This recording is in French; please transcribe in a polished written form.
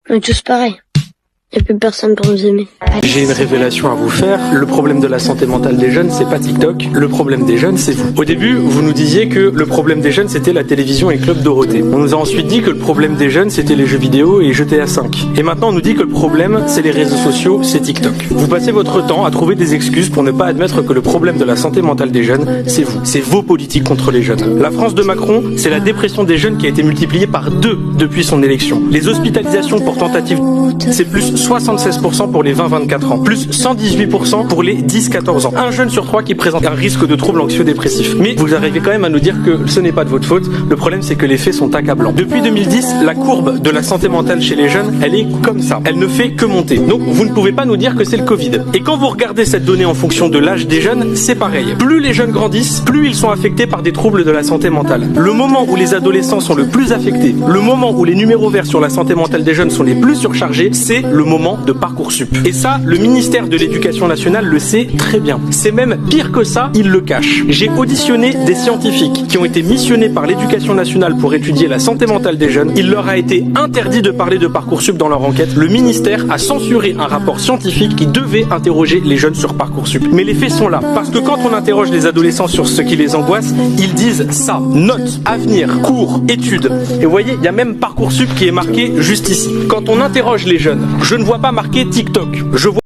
On est tous pareils. Il n'y a plus personne pour nous aimer. J'ai une révélation à vous faire. Le problème de la santé mentale des jeunes, c'est pas TikTok. Le problème des jeunes, c'est vous. Au début, vous nous disiez que le problème des jeunes, c'était la télévision et Club Dorothée. On nous a ensuite dit que le problème des jeunes, c'était les jeux vidéo et GTA 5. Et maintenant, on nous dit que le problème, c'est les réseaux sociaux, c'est TikTok. Vous passez votre temps à trouver des excuses pour ne pas admettre que le problème de la santé mentale des jeunes, c'est vous. C'est vos politiques contre les jeunes. La France de Macron, c'est la dépression des jeunes qui a été multipliée par 2 depuis son élection. Les hospitalisations pour tentative, c'est plus 76% pour les 20-24 ans, plus 118% pour les 10-14 ans. Un jeune sur 3 qui présente un risque de troubles anxio-dépressifs. Mais vous arrivez quand même à nous dire que ce n'est pas de votre faute. Le problème, c'est que les faits sont accablants. Depuis 2010, la courbe de la santé mentale chez les jeunes, elle est comme ça. Elle ne fait que monter. Donc, vous ne pouvez pas nous dire que c'est le Covid. Et quand vous regardez cette donnée en fonction de l'âge des jeunes, c'est pareil. Plus les jeunes grandissent, plus ils sont affectés par des troubles de la santé mentale. Le moment où les adolescents sont le plus affectés, le moment où les numéros verts sur la santé mentale des jeunes sont les plus surchargés, c'est le moment de Parcoursup. Et ça, le ministère de l'Éducation nationale le sait très bien. C'est même pire que ça, il le cache. J'ai auditionné des scientifiques qui ont été missionnés par l'Éducation nationale pour étudier la santé mentale des jeunes. Il leur a été interdit de parler de Parcoursup dans leur enquête. Le ministère a censuré un rapport scientifique qui devait interroger les jeunes sur Parcoursup. Mais les faits sont là. Parce que quand on interroge les adolescents sur ce qui les angoisse, ils disent ça. Notes, avenir, cours, études. Et vous voyez, il y a même Parcoursup qui est marqué juste ici. Quand on interroge les jeunes, je ne vois pas marqué TikTok. Je vois